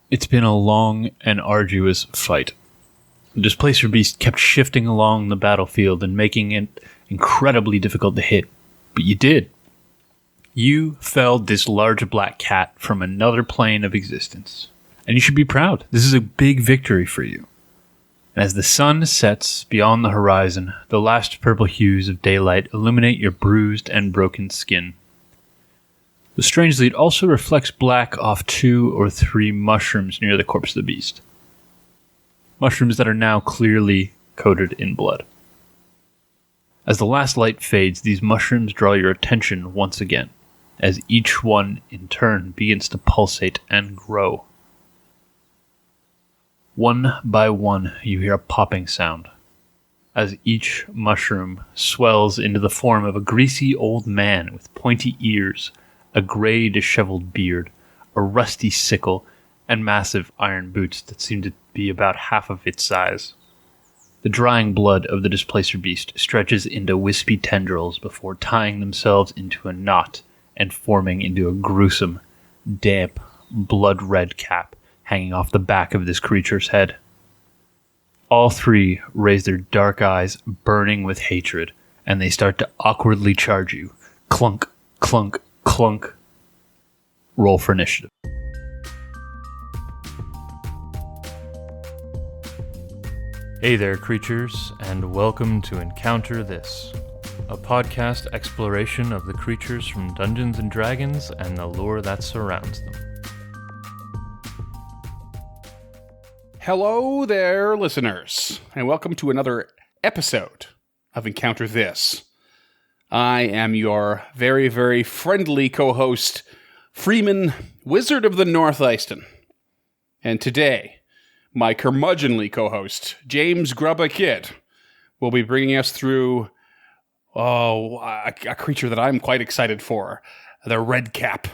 It's been a long and arduous fight. The Displacer Beast kept shifting along the battlefield and making it incredibly difficult to hit. But you did. You felled this large black cat from another plane of existence. And you should be proud. This is a big victory for you. And as the sun sets beyond the horizon, the last purple hues of daylight illuminate your bruised and broken skin. But strangely, it also reflects black off 2 or 3 mushrooms near the corpse of the beast. Mushrooms that are now clearly coated in blood. As the last light fades, these mushrooms draw your attention once again, as each one in turn begins to pulsate and grow. One by one, you hear a popping sound, as each mushroom swells into the form of a greasy old man with pointy ears, a gray disheveled beard, a rusty sickle, and massive iron boots that seem to be about half of its size. The drying blood of the Displacer Beast stretches into wispy tendrils before tying themselves into a knot and forming into a gruesome, damp, blood-red cap hanging off the back of this creature's head. All 3 raise their dark eyes burning with hatred, and they start to awkwardly charge you. Clunk, clunk, clunk. Roll for initiative. Hey there, creatures, and welcome to Encounter This, a podcast exploration of the creatures from Dungeons & Dragons and the lore that surrounds them. Hello there, listeners, and welcome to another episode of Encounter This. I am your very, very friendly co-host, Freeman, Wizard of the North Eiston. And today, my curmudgeonly co-host, James Grubba Kid, will be bringing us through a creature that I'm quite excited for, the Redcaps.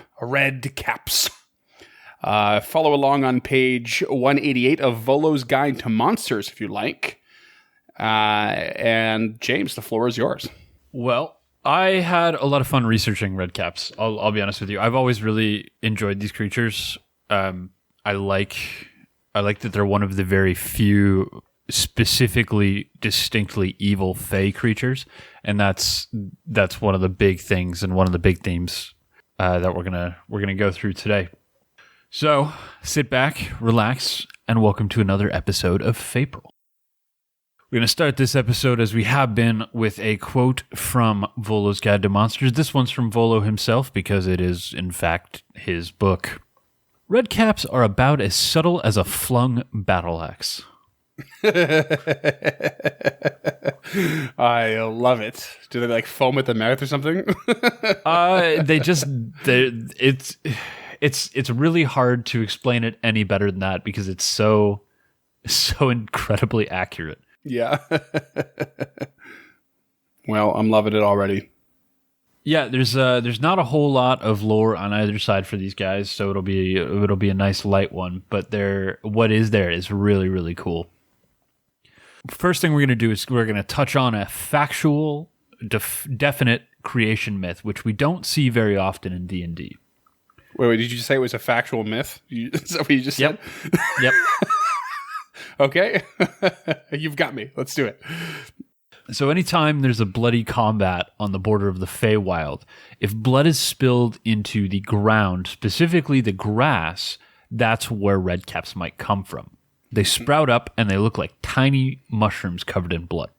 Follow along on page 188 of Volo's Guide to Monsters, if you like. And James, the floor is yours. Well, I had a lot of fun researching Redcaps. I'll be honest with you. I've always really enjoyed these creatures. I like that they're one of the very few specifically distinctly evil Fey creatures, and that's one of the big things and one of the big themes that we're gonna go through today. So sit back, relax, and welcome to another episode of Fapril. We're going to start this episode as we have been with a quote from Volo's Guide to Monsters. This one's from Volo himself because it is, in fact, his book. Redcaps are about as subtle as a flung battle axe. I love it. Do they like foam at the mouth or something? It's really hard to explain it any better than that because it's so incredibly accurate. Yeah. Well, I'm loving it already. Yeah, there's not a whole lot of lore on either side for these guys, so it'll be a nice light one. But what is there is really, really cool. First thing we're going to do is we're going to touch on a factual, definite creation myth, which we don't see very often in D&D. Wait, did you say it was a factual myth? Is that what you just said? Yep. Okay. You've got me. Let's do it. So anytime there's a bloody combat on the border of the Feywild, if blood is spilled into the ground, specifically the grass, that's where redcaps might come from. They sprout up and they look like tiny mushrooms covered in blood.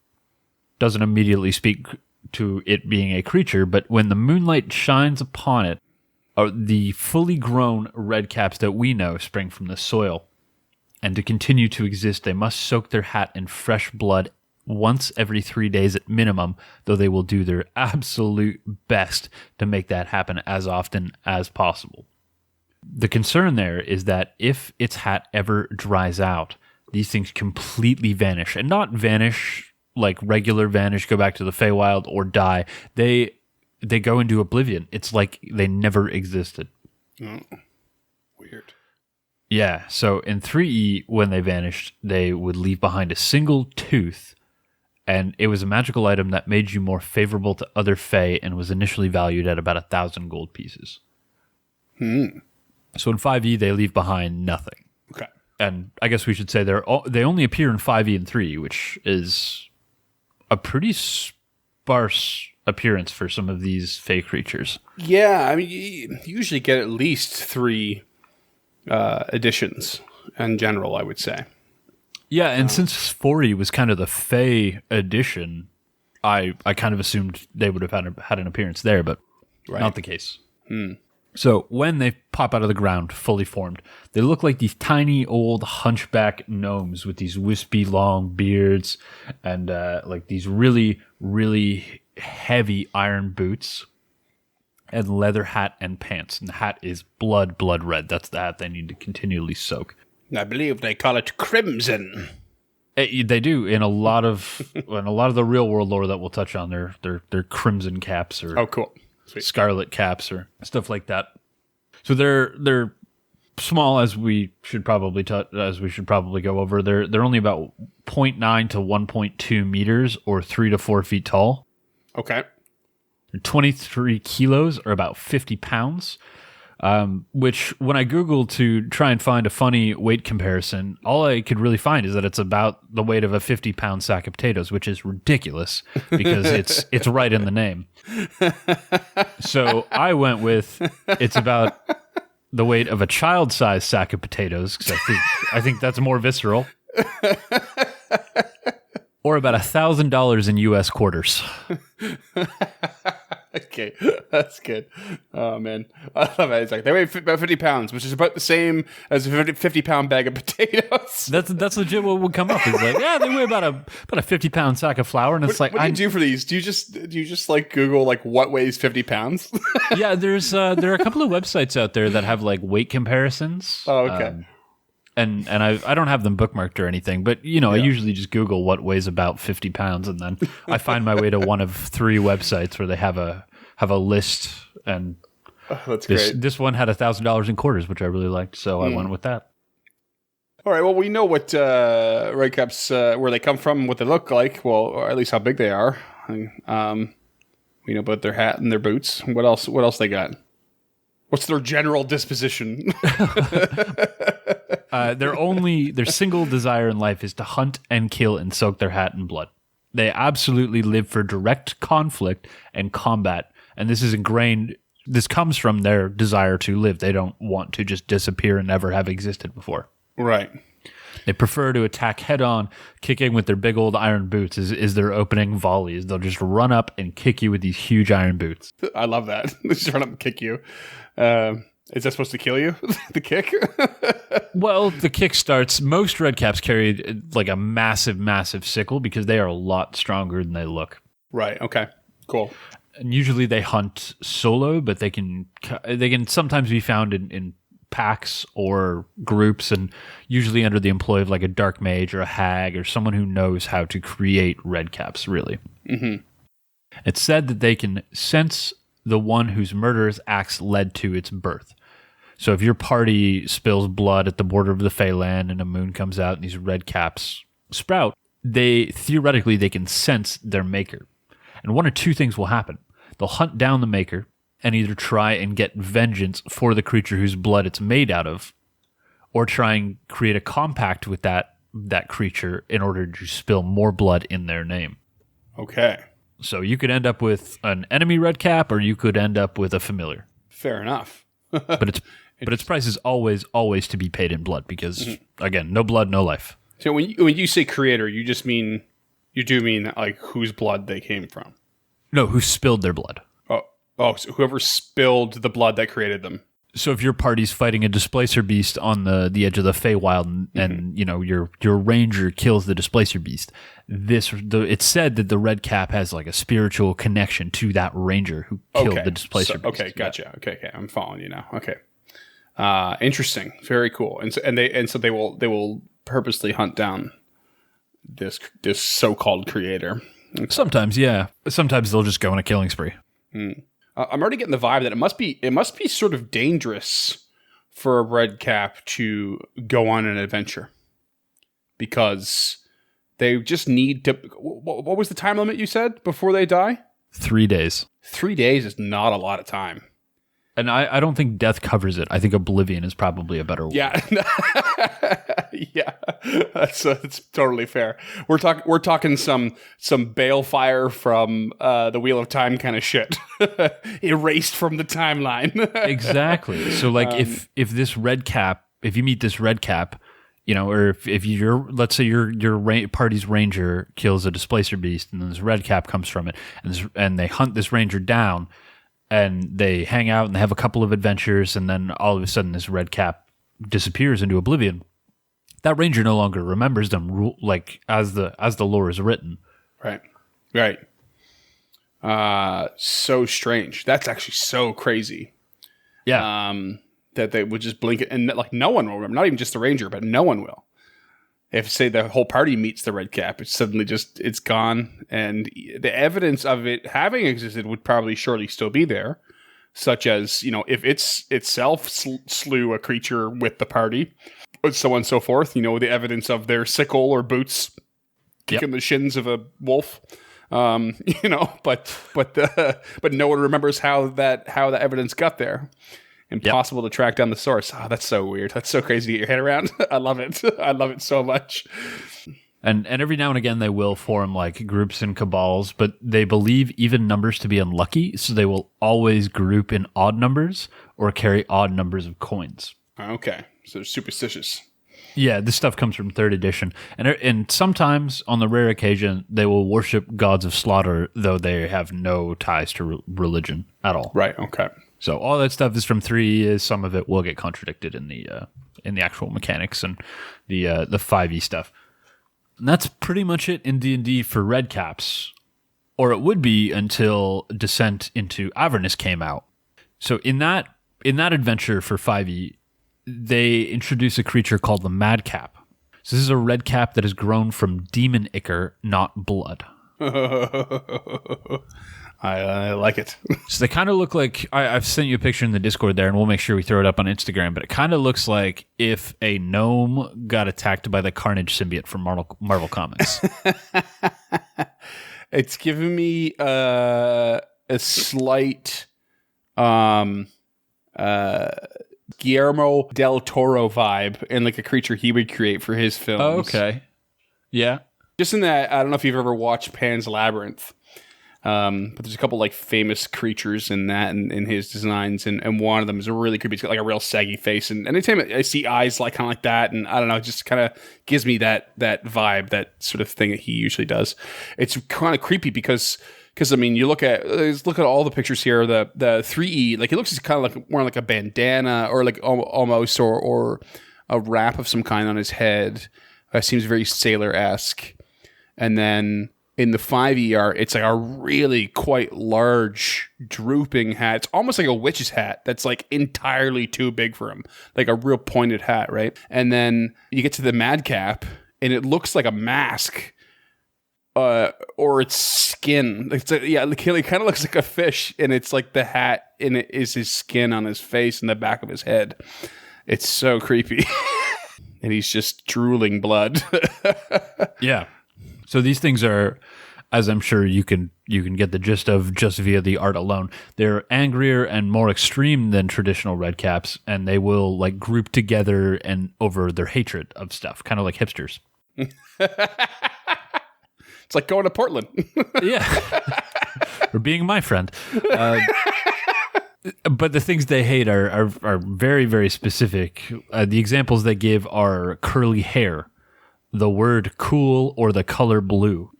Doesn't immediately speak to it being a creature, but when the moonlight shines upon it, the fully grown redcaps that we know spring from the soil. And to continue to exist, they must soak their hat in fresh blood once every 3 days at minimum, though they will do their absolute best to make that happen as often as possible. The concern there is that if its hat ever dries out, these things completely vanish. And not vanish like regular vanish, go back to the Feywild, or die. They go into oblivion. It's like they never existed. Oh, weird. Yeah, so in 3E, when they vanished, they would leave behind a single tooth, and it was a magical item that made you more favorable to other Fey and was initially valued at about 1,000 gold pieces. So in 5E, they leave behind nothing. and I guess we should say they only appear in 5e and 3, which is a pretty sparse appearance for some of these fey creatures. Yeah, I mean, you usually get at least 3 editions in general, I would say. Yeah, and since 40 was kind of the fey edition, I kind of assumed they would have had an appearance there, but not the case. So when they pop out of the ground, fully formed, they look like these tiny old hunchback gnomes with these wispy long beards and like these really, really heavy iron boots and leather hat and pants. And the hat is blood red. That's the hat they need to continually soak. I believe they call it crimson. They do in a lot of the real world lore that we'll touch on. They're crimson caps or Cool. Sweet. Scarlet caps or stuff like that. So they're small, as we should probably go over. They're only about 0.9 to 1.2 meters or 3 to 4 feet tall. Okay. 23 kilos or about 50 pounds. Which when I Googled to try and find a funny weight comparison, all I could really find is that it's about the weight of a 50-pound sack of potatoes, which is ridiculous because it's right in the name. So I went with it's about the weight of a child-sized sack of potatoes because I think that's more visceral. Or about $1,000 in U.S. quarters. Okay, that's good. Oh, man. I love it. It's like they weigh about 50 pounds, which is about the same as a 50-pound bag of potatoes. That's legit what would come up. It's like, yeah, they weigh about a 50-pound sack of flour, and it's what do you do for these? Do you just like Google like what weighs 50 pounds? Yeah, there are a couple of websites out there that have like weight comparisons. Oh, okay. And I don't have them bookmarked or anything, but I usually just Google what weighs about 50 pounds, and then I find my way to one of 3 websites where they have a list, and that's great. This one had $1,000 in quarters, which I really liked, so I went with that. All right, well, we know what Redcaps, where they come from, what they look like, well, or at least how big they are. We know about their hat and their boots. What else they got? What's their general disposition? Their single desire in life is to hunt and kill and soak their hat in blood. They absolutely live for direct conflict and combat, and this is ingrained. This comes from their desire to live. They don't want to just disappear and never have existed before. Right. They prefer to attack head on. Kicking with their big old iron boots is their opening volleys. They'll just run up and kick you with these huge iron boots. I love that. They just run up and kick you. Is that supposed to kill you? The kick? Well, the kick starts. Most Redcaps carry like a massive, massive sickle because they are a lot stronger than they look. Right. Okay. Cool. And usually they hunt solo, but they can sometimes be found in packs or groups, and usually under the employ of like a dark mage or a hag or someone who knows how to create Redcaps, really. Mm-hmm. It's said that they can sense the one whose murderous acts led to its birth. So if your party spills blood at the border of the Feyland and a moon comes out and these Redcaps sprout, theoretically they can sense their maker. And one or two things will happen. They'll hunt down the maker and either try and get vengeance for the creature whose blood it's made out of, or try and create a compact with that creature in order to spill more blood in their name. Okay. So you could end up with an enemy Redcap, or you could end up with a familiar. Fair enough. but its price is always to be paid in blood because, again, no blood, no life. So when you say creator, you do mean like whose blood they came from? No, who spilled their blood. Oh, so whoever spilled the blood that created them. So if your party's fighting a displacer beast on the edge of the Feywild, and your ranger kills the displacer beast, it's said that the Redcap has like a spiritual connection to that ranger who killed the displacer beast. Okay, gotcha. Yeah. Okay, I'm following you now. Okay, interesting, very cool. And so they will purposely hunt down this so-called creator. Okay. Sometimes, yeah. Sometimes they'll just go on a killing spree. I'm already getting the vibe that it must be sort of dangerous for a Redcap to go on an adventure because they just need to. What was the time limit you said before they die? 3 days. 3 days is not a lot of time. And I don't think death covers it. I think oblivion is probably a better word. Yeah, yeah, that's totally fair. We're talking some balefire from the Wheel of Time kind of shit, erased from the timeline. Exactly. So like if this red cap, if you meet this red cap, you know, or if you're, let's say your party's ranger kills a displacer beast, and then this red cap comes from it, and they hunt this ranger down. And they hang out and they have a couple of adventures, and then all of a sudden this red cap disappears into oblivion. That ranger no longer remembers them, like as the lore is written. Right. So strange. That's actually so crazy. Yeah. That they would just blink it, and like no one will remember. Not even just the ranger, but no one will. If, say, the whole party meets the red cap, it's suddenly it's gone. And the evidence of it having existed would probably surely still be there. Such as, you know, if it's itself slew a creature with the party, and so on and so forth. You know, the evidence of their sickle or boots kicking the shins of a wolf. You know, but no one remembers how that evidence got there. Impossible to track down the source. Oh, that's so weird. That's so crazy to get your head around. I love it. I love it so much. And every now and again they will form like groups and cabals, but they believe even numbers to be unlucky, so they will always group in odd numbers or carry odd numbers of coins. Okay, so they're superstitious. Yeah, this stuff comes from 3rd edition. And sometimes, on the rare occasion, they will worship gods of slaughter, though they have no ties to religion at all. Right, okay. So all that stuff is from 3. Some of it will get contradicted in the actual mechanics and the 5e stuff. And that's pretty much it in D&D for Redcaps. Or it would be until Descent into Avernus came out. So in that adventure for 5e, they introduce a creature called the Madcap. So this is a red cap that has grown from demon ichor, not blood. I like it. So they kind of look like, I've sent you a picture in the Discord there, and we'll make sure we throw it up on Instagram, but it kind of looks like if a gnome got attacked by the Carnage symbiote from Marvel Comics. It's giving me a slight Guillermo del Toro vibe, and like a creature he would create for his films. Oh, okay. Yeah. Just in that, I don't know if you've ever watched Pan's Labyrinth. But there's a couple like famous creatures in that and in his designs, and one of them is a really creepy. It's got like a real saggy face, and anytime I see eyes like kind of like that, and I don't know, it just kind of gives me that vibe, that sort of thing that he usually does. It's kind of creepy because I mean, look at all the pictures here. The 3E, like it looks kind of like more like a bandana or like almost or a wrap of some kind on his head. Seems very sailor-esque, and then in the 5e art, it's like a really quite large drooping hat. It's almost like a witch's hat that's like entirely too big for him. Like a real pointed hat, right? And then you get to the Madcap, and it looks like a mask. Or it's skin. It's like, yeah, it kind of looks like a fish, and it's like the hat, and it is his skin on his face and the back of his head. It's so creepy. And he's just drooling blood. Yeah. So these things are, as I'm sure you can get the gist of just via the art alone, they're angrier and more extreme than traditional Redcaps, and they will like group together and over their hatred of stuff, kind of like hipsters. It's like going to Portland. Yeah. Or being my friend. But the things they hate are very, very specific. The examples they give are curly hair, the word cool, or the color blue.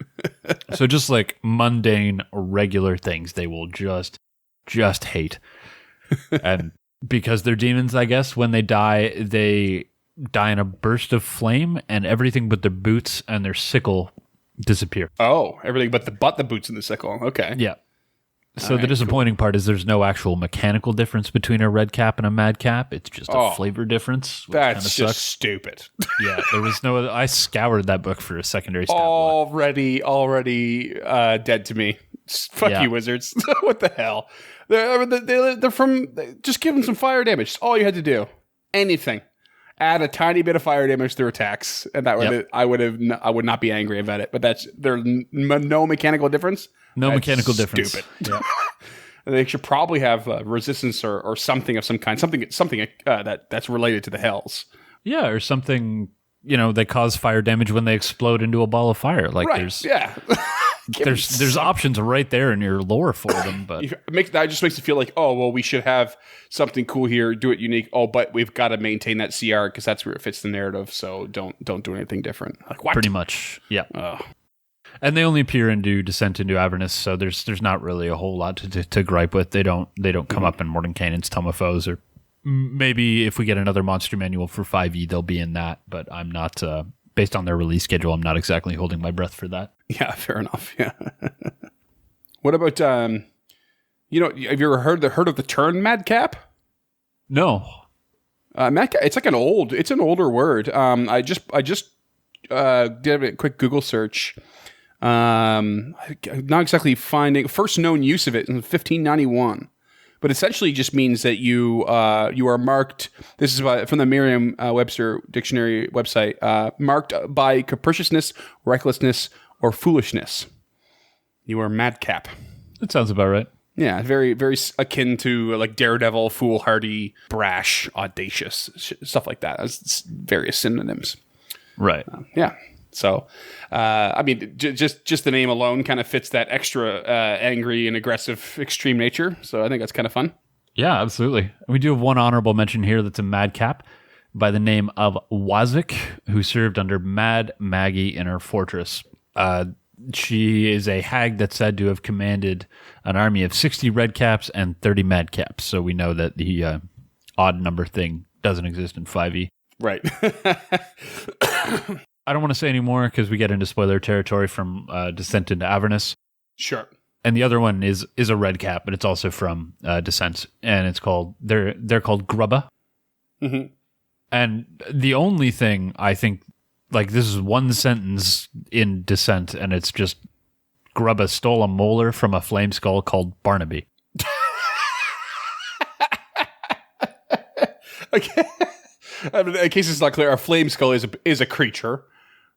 So just like mundane, regular things they will just hate. And because they're demons, I guess, when they die in a burst of flame, and everything but their boots and their sickle disappear. Oh, everything but the boots and the sickle. Okay. Yeah. So the disappointing part is there's no actual mechanical difference between a red cap and a mad cap. It's just a flavor difference. That's just stupid. Yeah, there was no. I scoured that book for a secondary stat already dead to me. Fuck you, wizards. What the hell? They're from. Just give them some fire damage. That's all you had to do. Anything. Add a tiny bit of fire damage through attacks, and that would I would not be angry about it. But there's no mechanical difference. No mechanical difference. Stupid. they should probably have resistance or something of some kind, something that's related to the hells. Yeah, or something. They cause fire damage when they explode into a ball of fire. Like there's options right there in your lore for them. But that just makes it feel like, oh well, we should have something cool here, do it unique. Oh, but we've got to maintain that CR because that's where it fits the narrative. So don't do anything different. Like what? Pretty much, yeah. And they only appear and do Descent into Avernus, so there's not really a whole lot to gripe with. They don't come up in Mordenkainen's Tome of Foes, or maybe if we get another monster manual for 5e, they'll be in that. But I'm not, based on their release schedule, I'm not exactly holding my breath for that. Yeah, fair enough. Yeah. What about have you ever heard of the term madcap? No. Madcap. It's like an older word. I just did a quick Google search. Not exactly finding first known use of it in 1591, but essentially just means that you are marked. This is from the Merriam-Webster dictionary website. Marked by capriciousness, recklessness, or foolishness. You are madcap. That sounds about right. Yeah, very very akin to like daredevil, foolhardy, brash, audacious, stuff like that. That's various synonyms. Right. Yeah. So, I mean, just the name alone kind of fits that extra angry and aggressive extreme nature. So I think that's kind of fun. Yeah, absolutely. We do have one honorable mention here that's a madcap by the name of Wazik, who served under Mad Maggie in her fortress. She is a hag that's said to have commanded an army of 60 redcaps and 30 madcaps. So we know that the odd number thing doesn't exist in 5e. Right. I don't want to say any more because we get into spoiler territory from Descent into Avernus. Sure. And the other one is a red cap, but it's also from Descent, and it's called they're called Grubba. Mm-hmm. And the only thing I think, like, this is one sentence in Descent, and it's just Grubba stole a molar from a flame skull called Barnaby. Okay. In case it's not clear, a flame skull is a creature.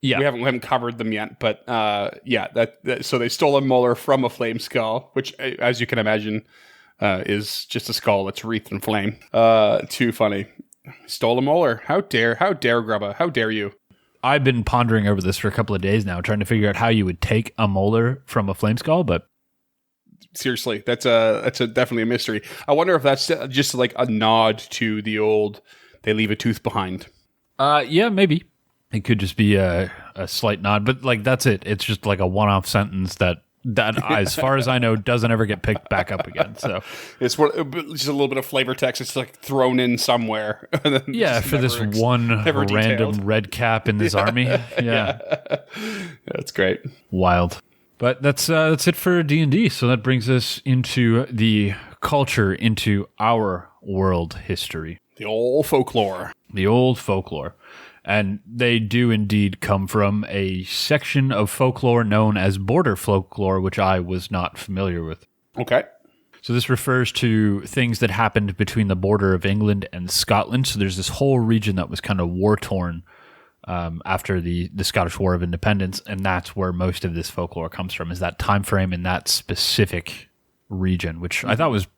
Yeah, we haven't covered them yet, but so they stole a molar from a flame skull, which, as you can imagine, is just a skull that's wreathed in flame. Too funny. Stole a molar. How dare Grubba? How dare you? I've been pondering over this for a couple of days now, trying to figure out how you would take a molar from a flame skull, but seriously, that's definitely a mystery. I wonder if that's just like a nod to the old they leave a tooth behind. Yeah, maybe. It could just be a slight nod, but like that's it. It's just like a one-off sentence that as far as I know, doesn't ever get picked back up again. So it's just a little bit of flavor text. It's like thrown in somewhere. Yeah, for this one random red cap in this army. Yeah, that's great. Wild. But that's it for D&D. So that brings us into the culture, into our world history. The old folklore. And they do indeed come from a section of folklore known as border folklore, which I was not familiar with. Okay. So this refers to things that happened between the border of England and Scotland. So there's this whole region that was kind of war-torn after the Scottish War of Independence, and that's where most of this folklore comes from, is that time frame in that specific region, which I thought was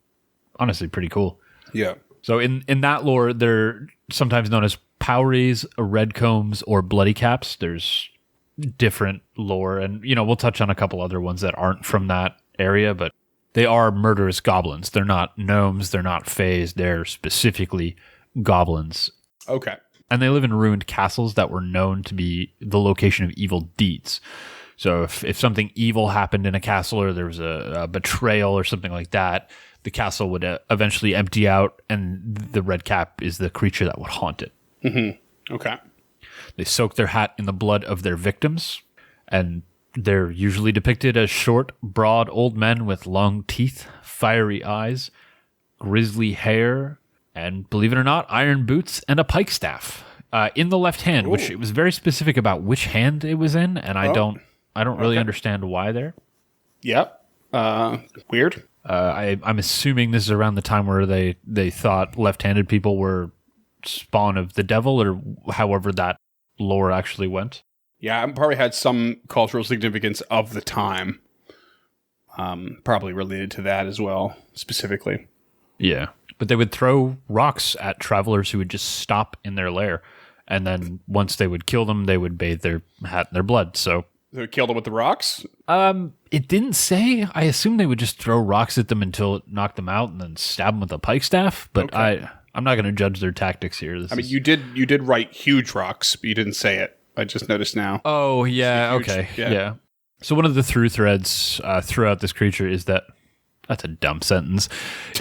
honestly pretty cool. Yeah. So in that lore, they're sometimes known as Powries, Redcombs, or Bloody Caps. There's different lore, and we'll touch on a couple other ones that aren't from that area, but they are murderous goblins. They're not gnomes, they're not fays, they're specifically goblins. Okay. And they live in ruined castles that were known to be the location of evil deeds. So if something evil happened in a castle, or there was a betrayal or something like that, the castle would eventually empty out, and the red cap is the creature that would haunt it. Mm-hmm. Okay. They soak their hat in the blood of their victims, and they're usually depicted as short, broad old men with long teeth, fiery eyes, grisly hair, and, believe it or not, iron boots and a pike staff in the left hand. Ooh. Which it was very specific about which hand it was in, and I don't really understand why there. Yep. Weird. I'm assuming this is around the time where they thought left-handed people were spawn of the devil, or however that lore actually went. Yeah, it probably had some cultural significance of the time. probably related to that as well, specifically. Yeah. But they would throw rocks at travelers who would just stop in their lair. And then once they would kill them, they would bathe their hat in their blood. So they would kill them with the rocks? It didn't say. I assume they would just throw rocks at them until it knocked them out and then stab them with a pike staff. But okay. I'm not going to judge their tactics here. You did write huge rocks, but you didn't say it. I just noticed now. Oh, yeah. Huge, okay. Yeah. So one of the through threads throughout this creature is that that's a dumb sentence.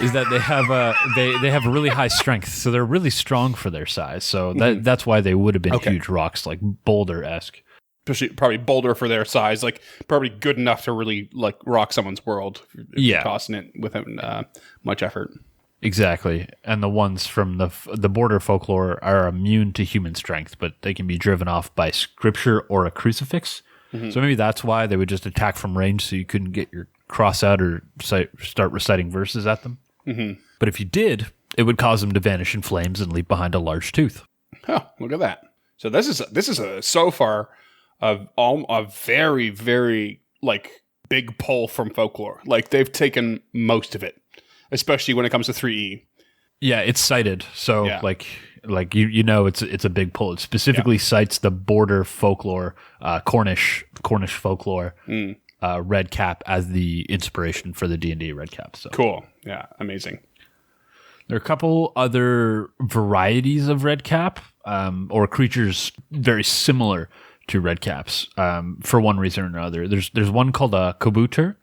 Is that they have they have a really high strength, so they're really strong for their size. So that's why they would have been huge rocks, like boulder-esque. Especially probably boulder for their size, like probably good enough to really like rock someone's world. If you're tossing it without much effort. Exactly. And the ones from the border folklore are immune to human strength, but they can be driven off by scripture or a crucifix. Mm-hmm. So maybe that's why they would just attack from range, so you couldn't get your cross out or start reciting verses at them. Mm-hmm. But if you did, it would cause them to vanish in flames and leave behind a large tooth. Oh, look at that! So this is so far a very, very like big pull from folklore. Like they've taken most of it, especially when it comes to 3E. Yeah, it's cited. So like you know it's a big pull. It specifically cites the border folklore, Cornish folklore. Redcap as the inspiration for the D&D Redcap. So cool. Yeah, amazing. There are a couple other varieties of Redcap, or creatures very similar to Redcaps, for one reason or another. There's one called a Kabuter,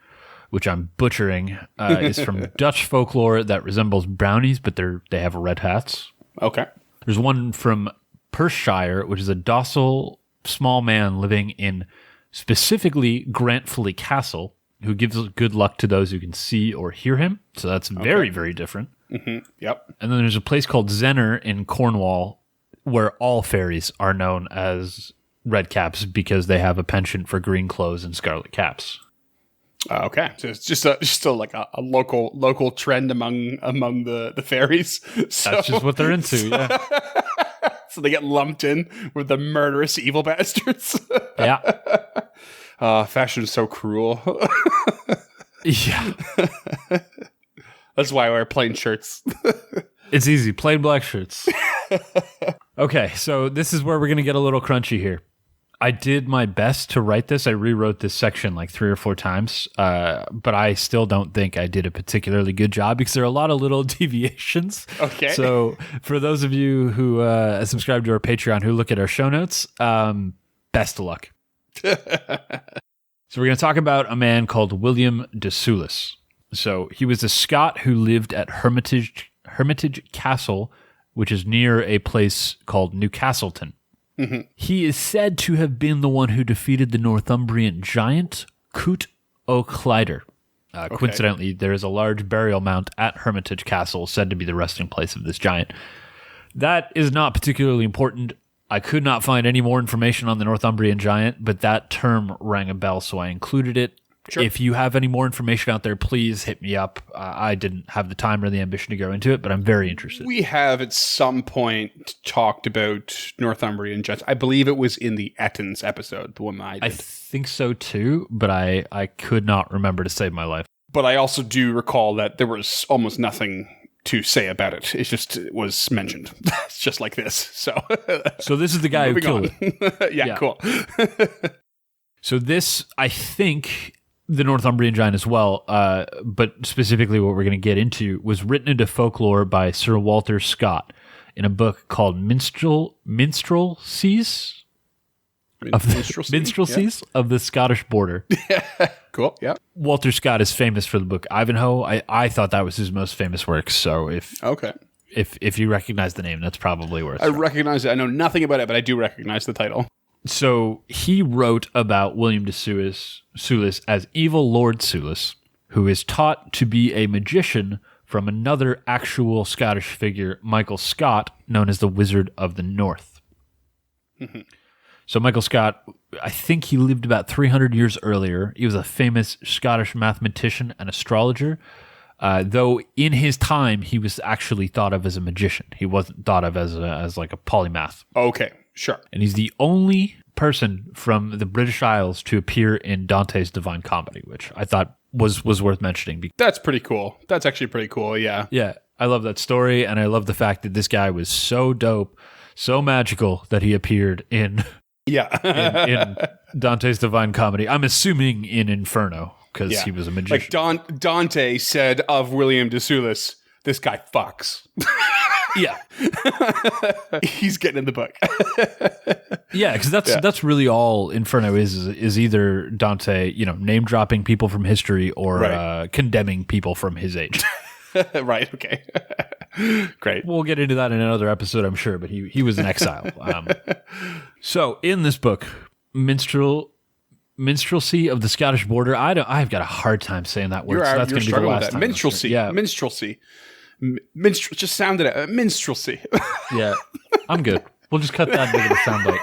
which I'm butchering. It's from Dutch folklore that resembles brownies, but they have red hats. Okay. There's one from Perthshire, which is a docile small man living in specifically Grantfully Castle, who gives good luck to those who can see or hear him. So that's very, very different. Mm-hmm. Yep. And then there's a place called Zenner in Cornwall, where all fairies are known as Redcaps because they have a penchant for green clothes and scarlet caps. Okay, so it's just a like a local trend among the fairies. So, that's just what they're into. Yeah. So they get lumped in with the murderous evil bastards. Yeah. Fashion is so cruel. Yeah. That's why I wear plain shirts. It's easy. Plain black shirts. Okay, so this is where we're going to get a little crunchy here. I did my best to write this. I rewrote this section like 3 or 4 times, but I still don't think I did a particularly good job because there are a lot of little deviations. Okay. So for those of you who subscribe to our Patreon who look at our show notes, best of luck. So we're going to talk about a man called William de Soulis. So he was a Scot who lived at Hermitage Castle, which is near a place called Newcastleton. Mm-hmm. He is said to have been the one who defeated the Northumbrian giant Cút O'Clider. Coincidentally, there is a large burial mound at Hermitage Castle said to be the resting place of this giant. That is not particularly important. I could not find any more information on the Northumbrian giant, but that term rang a bell, so I included it. Sure. If you have any more information out there, please hit me up. I didn't have the time or the ambition to go into it, but I'm very interested. We have at some point talked about Northumbrian giants. I believe it was in the Ettins episode, the one I did. I think so too, but I could not remember to save my life. But I also do recall that there was almost nothing to say about it. It was mentioned. It's just like this. So this is the guy who killed it. Yeah, cool. So this, I think, the Northumbrian giant as well, but specifically what we're going to get into, was written into folklore by Sir Walter Scott in a book called Minstrelsies of the Scottish Border. Cool, yeah. Walter Scott is famous for the book Ivanhoe. I thought that was his most famous work, so if you recognize the name, that's probably where it's from. Recognize it. I know nothing about it, but I do recognize the title. So he wrote about William de Soulis as Evil Lord Soulis, who is taught to be a magician from another actual Scottish figure, Michael Scott, known as the Wizard of the North. Mm-hmm. So Michael Scott, I think he lived about 300 years earlier. He was a famous Scottish mathematician and astrologer, though in his time he was actually thought of as a magician. He wasn't thought of as like a polymath. Okay. Sure. And he's the only person from the British Isles to appear in Dante's Divine Comedy, which I thought was worth mentioning. That's pretty cool. That's actually pretty cool. Yeah. Yeah, I love that story, and I love the fact that this guy was so dope, so magical that he appeared in in Dante's Divine Comedy. I'm assuming in Inferno because he was a magician. Like Dante said of William de Soulis, this guy fucks. Yeah, he's getting in the book. Yeah, because that's really all Inferno is either Dante, name dropping people from history or condemning people from his age. Right. Okay. Great. We'll get into that in another episode, I'm sure. But he was in exile. So in this book, minstrelsy of the Scottish border. I've got a hard time saying that word. So that's going to be the last time. Minstrelsy. Yeah. Minstrelsy. Just sounded it. Minstrelsy. Yeah, I'm good. We'll just cut that into the soundbite.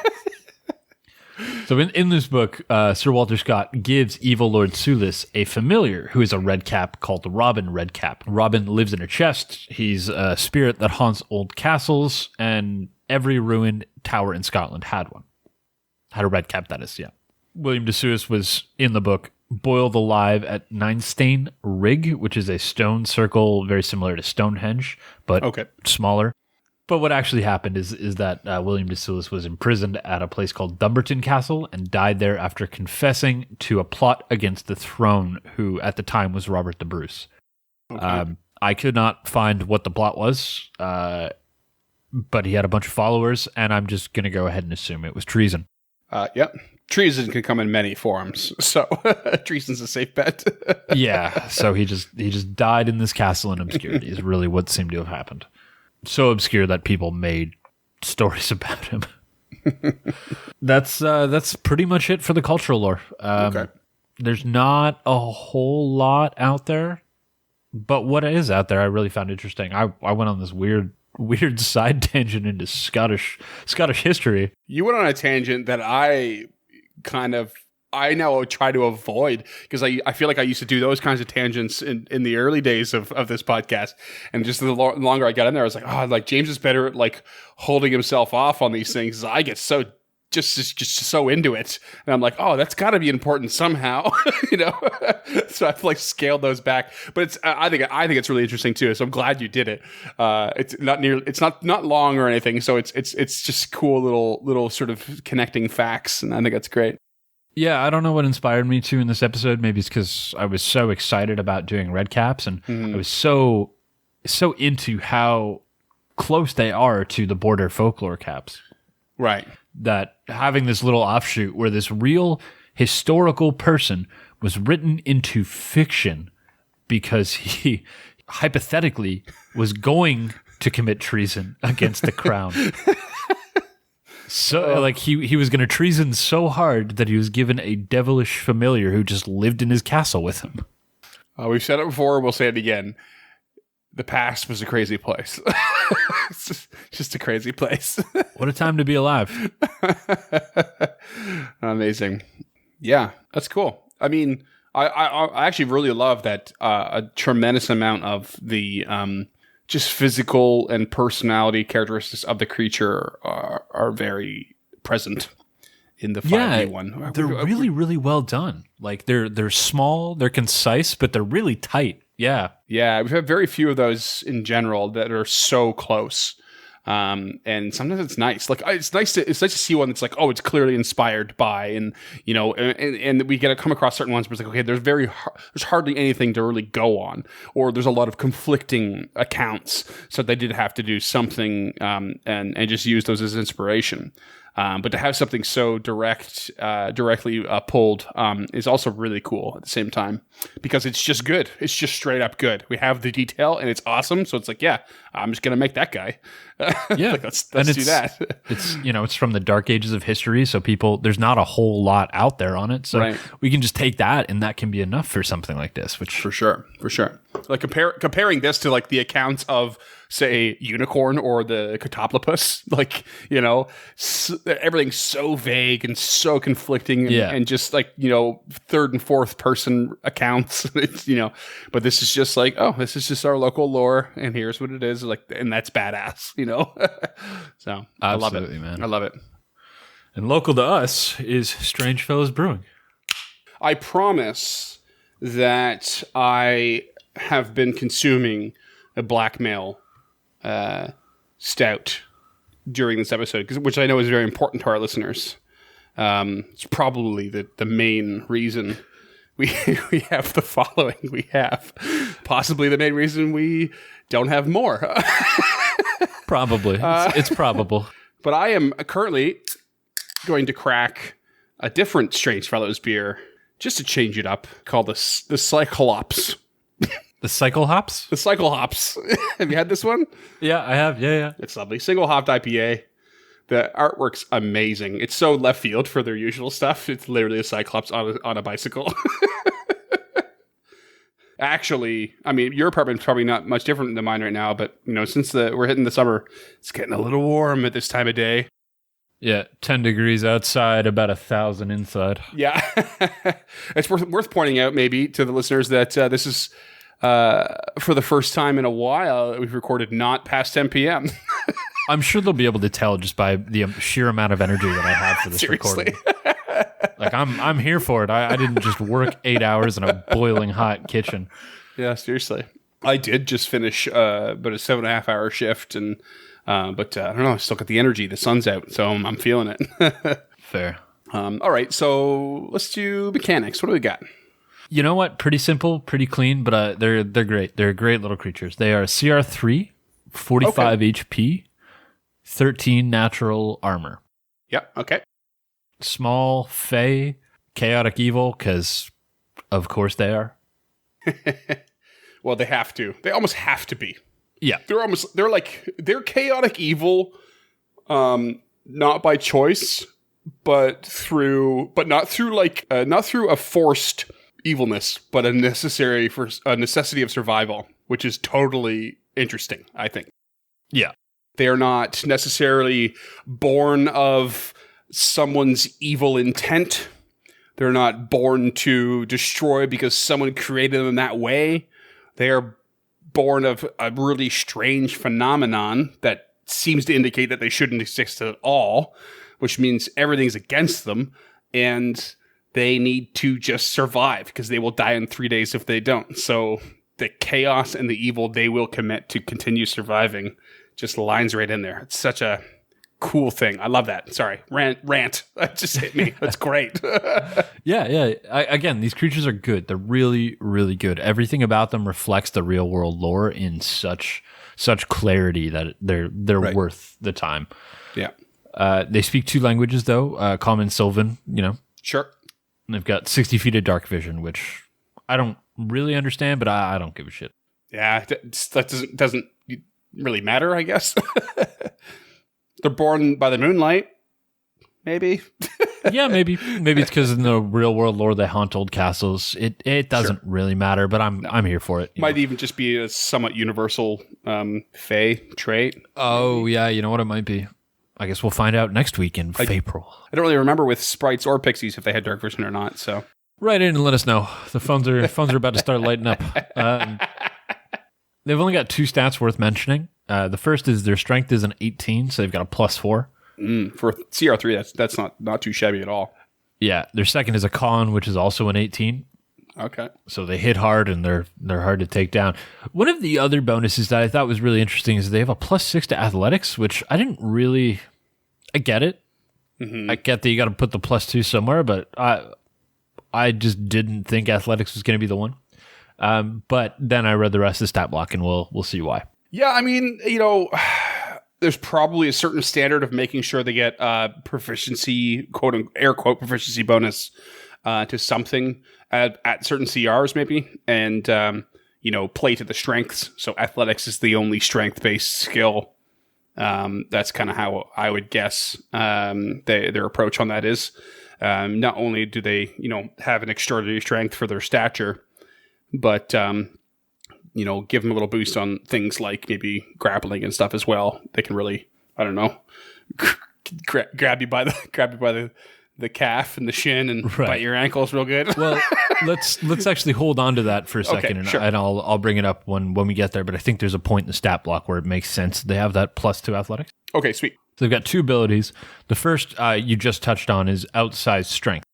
So in this book, Sir Walter Scott gives evil Lord Soulis a familiar who is a redcap called Robin Redcap. Robin lives in a chest. He's a spirit that haunts old castles, and every ruined tower in Scotland had one. Had a redcap, that is, yeah. William de Soulis was, in the book, boiled alive at Ninestane Rig, which is a stone circle very similar to Stonehenge, but smaller. But what actually happened is that William de Soulis was imprisoned at a place called Dumbarton Castle and died there after confessing to a plot against the throne, who at the time was Robert the Bruce. Okay. I could not find what the plot was, but he had a bunch of followers, and I'm just going to go ahead and assume it was treason. Yep. Treason can come in many forms, so treason's a safe bet. Yeah, so he just died in this castle in obscurity is really what seemed to have happened. So obscure that people made stories about him. That's pretty much it for the cultural lore. Okay. There's not a whole lot out there, but what is out there I really found interesting. I went on this weird side tangent into Scottish history. You went on a tangent that I now try to avoid, because I feel like I used to do those kinds of tangents in the early days of this podcast, and just the longer I got in there, I was like, James is better at like holding himself off on these things. I get so just so into it, and I'm like, that's got to be important somehow, So I've like scaled those back, but it's I think it's really interesting too. So I'm glad you did it. It's not long or anything, so it's just cool little sort of connecting facts, and I think that's great. Yeah, I don't know what inspired me to in this episode. Maybe it's because I was so excited about doing Redcaps, and I was so into how close they are to the border folklore caps. Right. That having this little offshoot where this real historical person was written into fiction because he hypothetically was going to commit treason against the crown. So, like, he was going to treason so hard that he was given a devilish familiar who just lived in his castle with him. We've said it before, we'll say it again. The past was a crazy place. It's just a crazy place. What a time to be alive. Amazing. Yeah, that's cool. I mean, I actually really love that a tremendous amount of the just physical and personality characteristics of the creature are very present in the 5e one. They're really, really well done. Like they're small, they're concise, but they're really tight. Yeah. Yeah, we've had very few of those in general that are so close. And sometimes it's nice. Like it's nice to see one that's like, it's clearly inspired by, and and we get to come across certain ones where it's like, okay, there's hardly anything to really go on, or there's a lot of conflicting accounts, so they did have to do something and just use those as inspiration. But to have something so directly pulled is also really cool at the same time, because it's just good. It's just straight up good. We have the detail and it's awesome. So it's like, I'm just gonna make that guy. Yeah, like, let's do that. It's from the dark ages of history, so there's not a whole lot out there on it. So we can just take that, and that can be enough for something like this. Which for sure. Like comparing this to like the accounts of, say, Unicorn or the Catoplopus, like, everything's so vague and so conflicting, and just like, third and fourth person accounts. It's, but this is just like, this is just our local lore, and here's what it is, like, and that's badass, So I love it, man. I love it. And local to us is Strange Fellows Brewing. I promise that I have been consuming a blackmail stout during this episode, which I know is very important to our listeners. It's probably the main reason we have the following we have. Possibly the main reason we don't have more. Probably. It's probable. But I am currently going to crack a different Strange Fellows beer just to change it up, called the Cyclops. The Cycle Hops? The Cycle Hops. Have you had this one? Yeah, I have. Yeah. It's lovely. Single hopped IPA. The artwork's amazing. It's so left field for their usual stuff. It's literally a Cyclops on a bicycle. Actually, I mean, your apartment's probably not much different than mine right now, but since we're hitting the summer, it's getting a little warm at this time of day. Yeah, 10 degrees outside, about 1,000 inside. Yeah. It's worth pointing out maybe to the listeners that this is for the first time in a while we've recorded not past 10 p.m. I'm sure they'll be able to tell just by the sheer amount of energy that I have for this recording. Like I'm here for it. I didn't just work 8 hours in a boiling hot kitchen. Yeah, seriously. I did just finish about a 7.5 hour shift, and but I don't know. I still got the energy. The sun's out, so I'm feeling it. Fair. All right, so let's do mechanics. What do we got? You know what? Pretty simple, pretty clean, but they're great. They're great little creatures. They are CR3, 45 HP, 13 natural armor. Yep. Okay. Small, fey, chaotic evil, because of course they are. Well, they have to. They almost have to be. Yeah. They're chaotic evil, not by choice, but not through a forced evilness, but a necessity of survival, which is totally interesting, I think. Yeah. They are not necessarily born of someone's evil intent. They're not born to destroy because someone created them that way. They are born of a really strange phenomenon that seems to indicate that they shouldn't exist at all, which means everything's against them, and they need to just survive because they will die in 3 days if they don't. So the chaos and the evil they will commit to continue surviving just lines right in there. It's such a cool thing. I love that. Sorry, rant. That just hit me. That's great. Yeah. Again, these creatures are good. They're really, really good. Everything about them reflects the real world lore in such clarity that they're right. Worth the time. Yeah. They speak 2 languages though, Common, Sylvan. Sure. And they've got 60 feet of dark vision, which I don't really understand, but I don't give a shit. Yeah, that doesn't really matter, I guess. They're born by the moonlight, maybe. Yeah, maybe it's because in the real world lore they haunt old castles. It doesn't really matter, but I'm here for it. Might even just be a somewhat universal fae trait. Oh yeah, you know what it might be. I guess we'll find out next week in April. I don't really remember with sprites or pixies if they had dark vision or not. So write in and let us know. The phones are about to start lighting up. They've only got 2 stats worth mentioning. The first is their strength is an 18, so they've got a +4. For CR3, that's not too shabby at all. Yeah, their second is a con, which is also an 18. Okay. So they hit hard and they're hard to take down. One of the other bonuses that I thought was really interesting is they have a +6 to athletics, which I didn't really. I get it. Mm-hmm. I get that you got to put the +2 somewhere, but I just didn't think athletics was going to be the one. But then I read the rest of the stat block, and we'll see why. Yeah, I mean, there's probably a certain standard of making sure they get proficiency, air quote proficiency bonus to something at certain CRs maybe, and play to the strengths. So athletics is the only strength-based skill. That's kind of how I would guess their approach on that is. Not only do they have an extraordinary strength for their stature, but give them a little boost on things like maybe grappling and stuff as well. They can really, I don't know, grab you by the calf and the shin and bite your ankles real good. Well, let's actually hold on to that for a second, okay, sure. and I'll bring it up when we get there. But I think there's a point in the stat block where it makes sense. They have that +2 athletics. Okay, sweet. So they've got 2 abilities. The first you just touched on is outsized strength.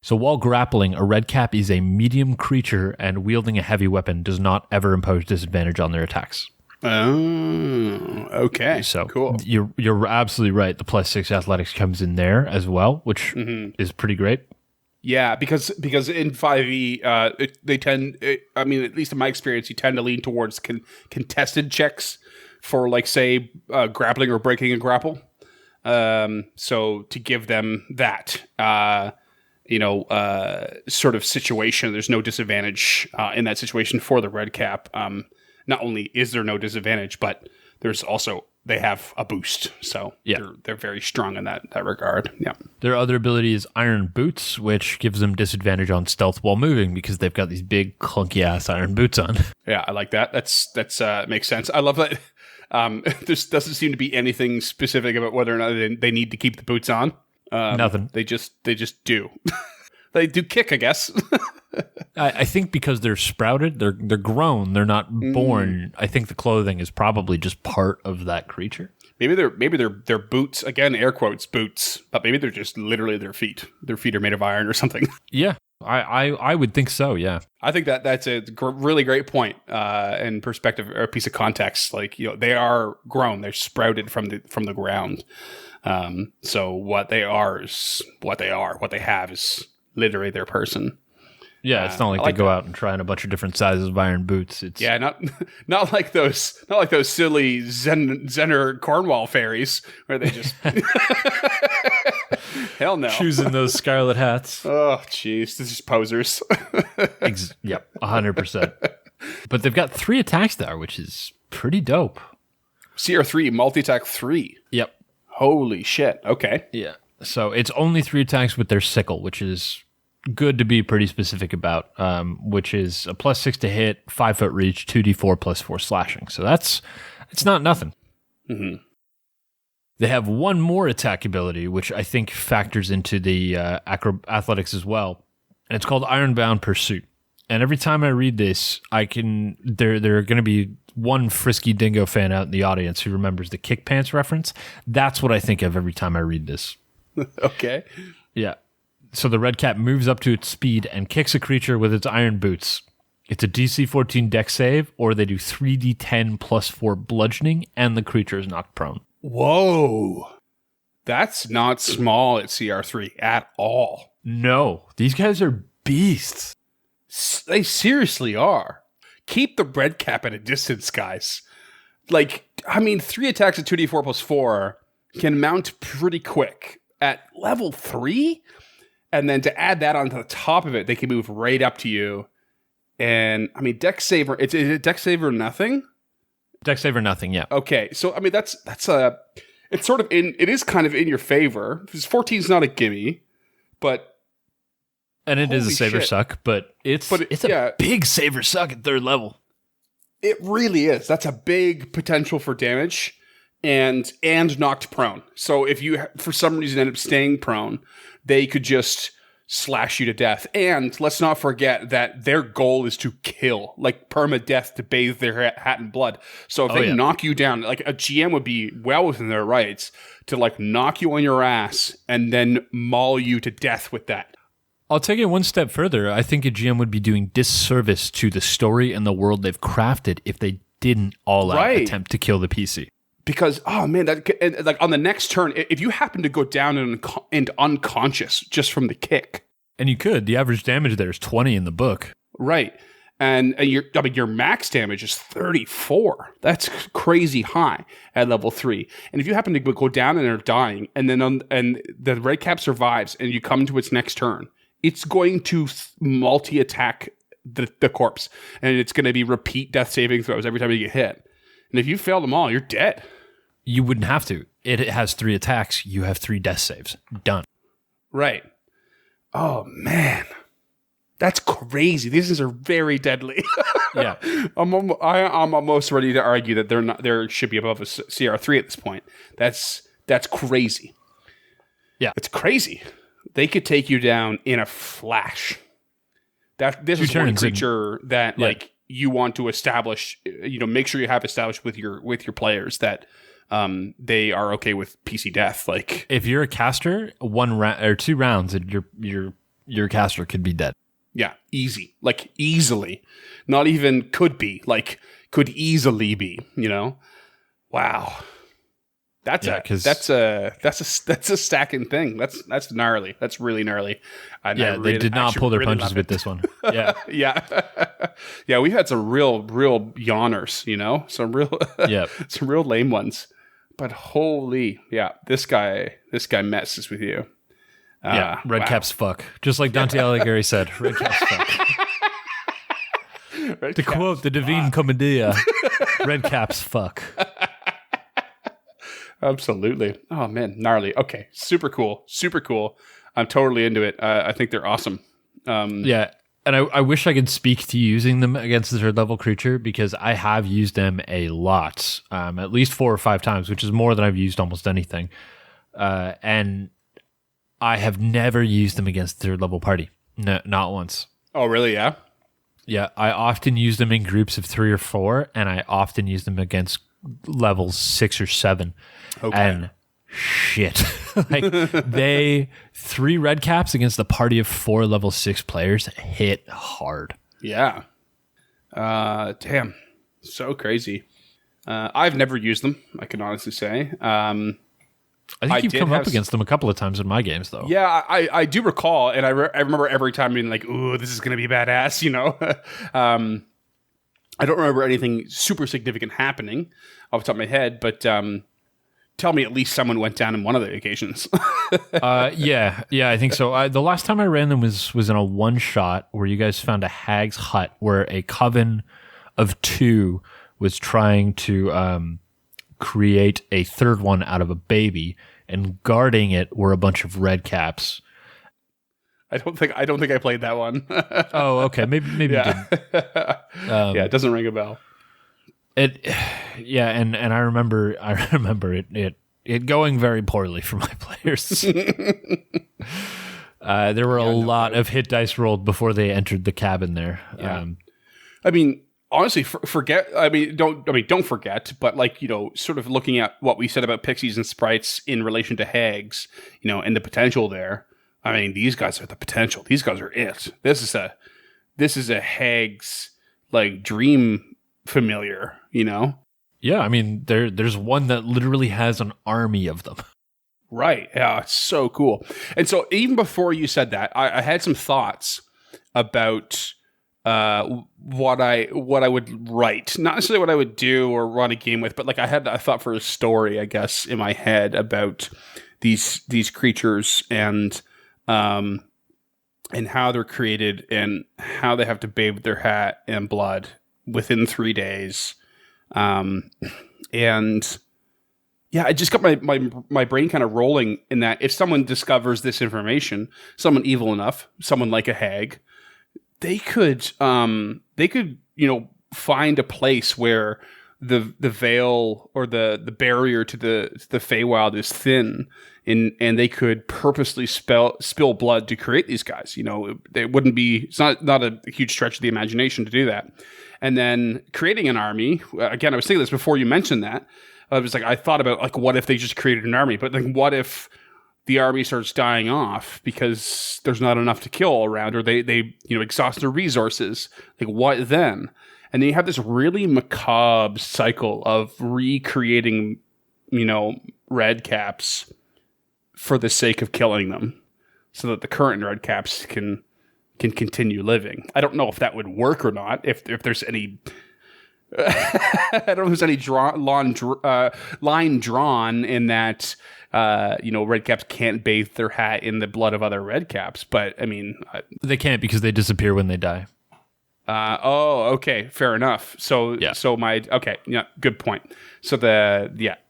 So while grappling, a Redcap is a medium creature, and wielding a heavy weapon does not ever impose disadvantage on their attacks. Oh, okay. So cool. You're absolutely right. The +6 athletics comes in there as well, which is pretty great. Yeah, because in 5e, they tend. I mean, at least in my experience, you tend to lean towards contested checks for, like, say, grappling or breaking a grapple. So to give them that, sort of situation, there's no disadvantage in that situation for the Redcap. Not only is there no disadvantage, but there's also they have a boost. So they're very strong in that regard. Yeah. Their other ability is Iron Boots, which gives them disadvantage on stealth while moving because they've got these big clunky ass iron boots on. Yeah, I like that. That's makes sense. I love that. There doesn't seem to be anything specific about whether or not they need to keep the boots on. Nothing. They just do. They do kick, I guess. I think because they're sprouted, they're grown, they're not born. I think the clothing is probably just part of that creature. Maybe they're boots, again, air quotes, boots, but maybe they're just literally their feet. Their feet are made of iron or something. Yeah, I would think so, yeah. I think that's a really great point in perspective, or a piece of context. Like, they are grown, they're sprouted from the ground. So what they are is what they are. What they have is literally their person. Yeah, it's not like they go out and try on a bunch of different sizes of iron boots. It's not like those silly Zener Cornwall fairies where they just hell no, choosing those scarlet hats. Oh, jeez, this is posers. Yep, 100%. But they've got 3 attacks there, which is pretty dope. CR3 multi-attack 3. Yep. Holy shit. Okay. Yeah. So it's only 3 attacks with their sickle, which is good to be pretty specific about, which is a +6 to hit, 5 foot reach, 2d4 +4 slashing. So it's not nothing. Mm-hmm. They have one more attack ability, which I think factors into the athletics as well, and it's called Ironbound Pursuit. And every time I read this, there are going to be one frisky dingo fan out in the audience who remembers the kick pants reference. That's what I think of every time I read this. Okay. Yeah. So the Redcap moves up to its speed and kicks a creature with its iron boots. It's a DC 14 dex save, or they do 3d10 +4 bludgeoning, and the creature is knocked prone. Whoa. That's not small at CR3 at all. No. These guys are beasts. They seriously are. Keep the Redcap at a distance, guys. Like, I mean, 3 attacks at 2d4 +4 can mount pretty quick. At level 3? And then to add that onto the top of it, they can move right up to you. And I mean, dex saver. Is it dex saver nothing? Dex saver nothing. Yeah. Okay, so I mean it's sort of it is kind of in your favor. Because 14 is not a gimme, but it is a saver suck, but it's a big saver suck at 3rd level. It really is. That's a big potential for damage and knocked prone. So if you for some reason end up staying prone, they could just slash you to death. And let's not forget that their goal is to kill, like permadeath, to bathe their hat in blood. So if they knock you down, like a GM would be well within their rights to like knock you on your ass and then maul you to death with that. I'll take it one step further. I think a GM would be doing disservice to the story and the world they've crafted if they didn't all out attempt to kill the PC. Because, oh man, like on the next turn, if you happen to go down and unconscious just from the kick. And you could. The average damage there is 20 in the book. Right. And your max damage is 34. That's crazy high at level 3. And if you happen to go down and are dying, and then and the Redcap survives and you come to its next turn, it's going to multi-attack the corpse. And it's going to be repeat death saving throws every time you get hit. And if you fail them all, you're dead. You wouldn't have to. It has 3 attacks. You have 3 death saves. Done. Right. Oh, man. That's crazy. These things are very deadly. Yeah. I'm almost ready to argue that there should be above a CR3 at this point. That's crazy. Yeah. It's crazy. They could take you down in a flash. This is one creature that like you want to establish, make sure you have established with your players that they are okay with PC death. Like, if you're a caster, 1 round or 2 rounds, and you're your caster could be dead. Yeah, easy. Like, easily. Not even could be. Like, could easily be, you know? Wow. That's a stacking thing. That's gnarly. That's really gnarly. They did not pull their punches with this one. Yeah. Yeah, we've had some real yawners, you know? Some real lame ones. But holy, this guy messes with you. Redcaps fuck. Just like Dante Alighieri said, Redcaps fuck. To quote the Divine Commedia, Redcaps fuck. Absolutely. Oh, man, gnarly. Okay, super cool. I'm totally into it. I think they're awesome. And I wish I could speak to using them against the third level creature, because I have used them a lot, at least 4 or 5 times, which is more than I've used almost anything. And I have never used them against third level party. No, not once. Oh, really? Yeah? Yeah, I often use them in groups of 3 or 4, and I often use them against levels 6 or 7. Okay. And shit. Like, 3 red caps against a party of 4 level 6 players hit hard. Yeah. Damn. So crazy. I've never used them, I can honestly say. I think you've come up against them a couple of times in my games, though. Yeah, I do recall, and I remember every time being like, ooh, this is going to be badass, you know? I don't remember anything super significant happening off the top of my head, but tell me at least someone went down in one of the occasions. Yeah, I think so. The last time I ran them was in a one-shot where you guys found a hag's hut where a coven of 2 was trying to create a third one out of a baby, and guarding it were a bunch of red caps. I don't think I played that one. Oh, okay. Maybe you didn't. It doesn't ring a bell. And I remember it going very poorly for my players. There were a lot of hit dice rolled before they entered the cabin there. Yeah. I mean, honestly, don't forget, but like, you know, sort of looking at what we said about pixies and sprites in relation to hags, you know, and the potential there. I mean, these guys are the potential. These guys are it. This is a hag's like dream familiar, you know? Yeah, I mean, there's one that literally has an army of them. Right. Yeah, it's so cool. And so even before you said that, I had some thoughts about what I would write. Not necessarily what I would do or run a game with, but like I had a thought for a story, I guess, in my head about these creatures and how they're created and how they have to bathe their hat in blood within 3 days. And yeah, it just got my brain kind of rolling in that if someone discovers this information, someone evil enough, someone like a hag, they could you know, find a place where the veil or the barrier to the Feywild is thin, and they could purposely spill blood to create these guys. You know, it's not a huge stretch of the imagination to do that. And then creating an army, again, I was thinking this before you mentioned that. I thought about like, what if they just created an army? But like, what if the army starts dying off because there's not enough to kill around, or they you know, exhaust their resources? Like, what then? And then you have this really macabre cycle of recreating, you know, red caps for the sake of killing them, so that the current red caps can continue living. I don't know if that would work or not. If there's any, I don't know if there's any line drawn in that. You know, red caps can't bathe their hat in the blood of other red caps, but I mean, they can't because they disappear when they die. Okay, fair enough. So, yeah. Good point. So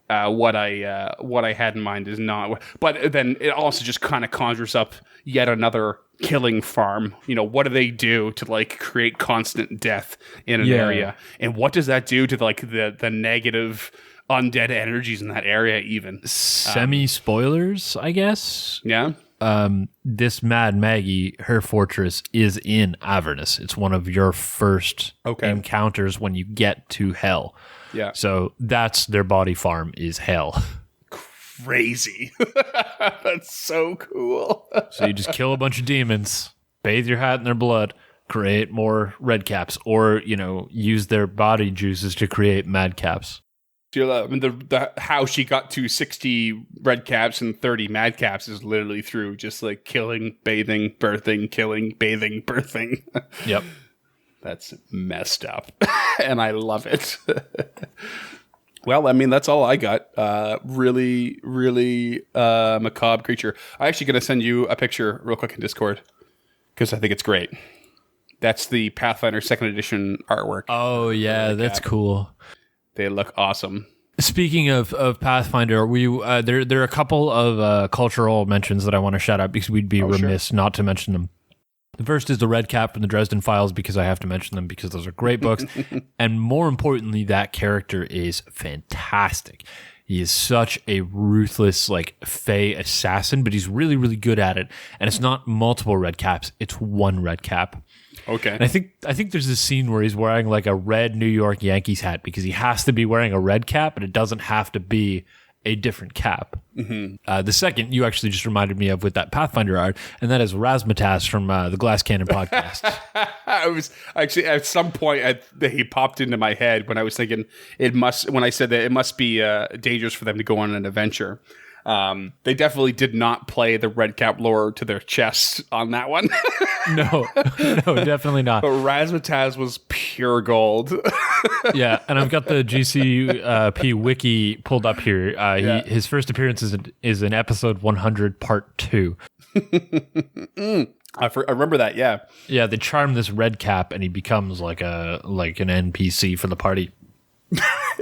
what I had in mind is not, but then it also just kind of conjures up yet another killing farm. You know, what do they do to like create constant death in an area, and what does that do to like the negative undead energies in that area? Even semi spoilers, I guess. Yeah. This Mad Maggie, her fortress is in Avernus. It's one of your first encounters when you get to Hell. Yeah. So that's their body farm is Hell. crazy. That's so cool. So you just kill a bunch of demons, bathe your hat in their blood, create more Redcaps, or, use their body juices to create Madcaps. I mean, the how she got to 60 Redcaps and 30 Madcaps is literally through just like killing, bathing, birthing, killing, bathing, birthing. Yep. That's messed up. And I love it. Well, I mean, that's all I got. Really, really macabre creature. I'm actually going to send you a picture real quick in Discord because I think it's great. That's the Pathfinder 2nd edition artwork. Oh, yeah, that's cool. They look awesome. Speaking of Pathfinder, there are a couple of cultural mentions that I want to shout out because we'd be remiss not to mention them. The first is the Redcap from the Dresden Files because I have to mention them because those are great books. And more importantly, that character is fantastic. He is such a ruthless, fey assassin, but he's really, really good at it. And it's not multiple Redcaps, it's one Redcap. Okay. And I think there's this scene where he's wearing a red New York Yankees hat because he has to be wearing a red cap, but it doesn't have to be a different cap. Mm-hmm. The second you actually just reminded me of with that Pathfinder art, and that is Razmataz from the Glass Cannon podcast. I was actually at some point he popped into my head when I was thinking when I said that it must be dangerous for them to go on an adventure. They definitely did not play the Redcap lore to their chest on that one. No, definitely not. But Razmataz was pure gold. Yeah, and I've got the GCP wiki pulled up here. His first appearance is in episode 100, part 2. I remember that, yeah. Yeah, they charm this Redcap, and he becomes like an NPC for the party.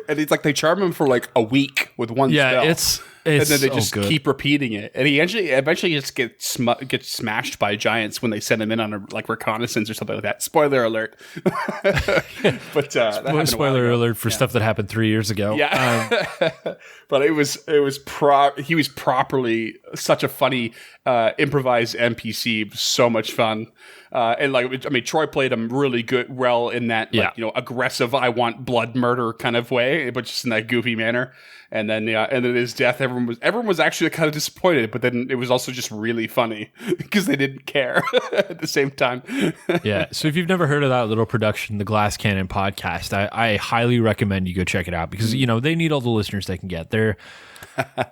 And it's they charm him for a week with one spell. It's and then they just keep repeating it. And he eventually just gets smashed by giants when they send him in on a reconnaissance or something like that. Spoiler alert. But spoiler alert for stuff that happened 3 years ago. Yeah. But he was properly such a funny improvised NPC. So much fun. And Troy played him really well in that aggressive, I want blood murder kind of way, but just in that goofy manner. And then his death, everyone was actually kind of disappointed, but then it was also just really funny because they didn't care at the same time. Yeah. So if you've never heard of that little production, the Glass Cannon podcast, I highly recommend you go check it out because they need all the listeners they can get. They're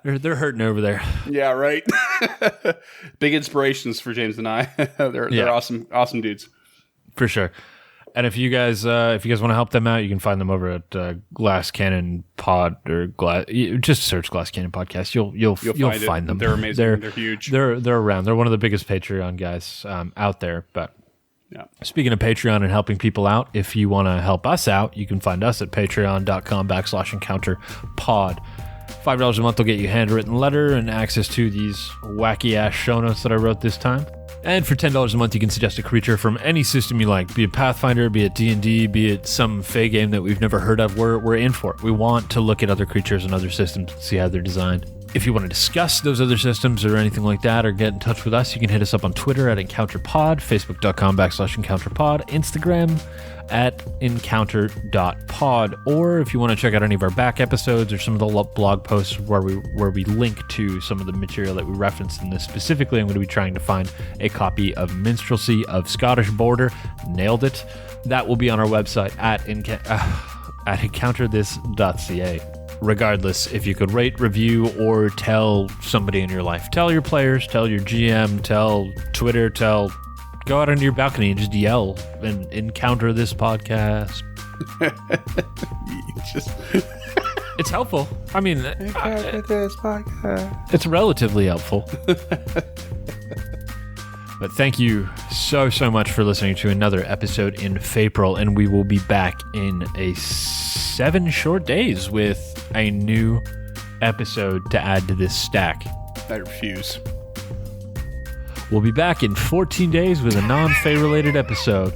hurting over there. Yeah, right. Big inspirations for James and I. They're awesome dudes. For sure. And if you guys want to help them out, you can find them over at Glass Cannon Pod or just search Glass Cannon Podcast. You'll find them. They're amazing. They're huge. They're around. They're one of the biggest Patreon guys out there. But yeah. Speaking of Patreon and helping people out, if you want to help us out, you can find us at patreon.com/EncounterPod. $5 a month will get you a handwritten letter and access to these wacky ass show notes that I wrote this time. And for $10 a month, you can suggest a creature from any system you like, be it Pathfinder, be it D&D, be it some Fey game that we've never heard of. We're in for it. We want to look at other creatures and other systems and see how they're designed. If you want to discuss those other systems or anything like that, or get in touch with us, you can hit us up on Twitter at EncounterPod, Facebook.com/EncounterPod, Instagram at encounter.pod, or if you want to check out any of our back episodes or some of the blog posts where we link to some of the material that we referenced in this. Specifically, I'm going to be trying to find a copy of Minstrelsy of Scottish Border. Nailed it. That will be on our website at encounterthis.ca. Regardless, if you could rate, review, or tell somebody in your life, tell your players, tell your GM, tell Twitter, go out onto your balcony and just yell and encounter this podcast. It's helpful. I mean, encounter this podcast. It's relatively helpful. But thank you so much for listening to another episode in Fapril, and we will be back in 7 short days with a new episode to add to this stack. I refuse. We'll be back in 14 days with a non-Fey related episode.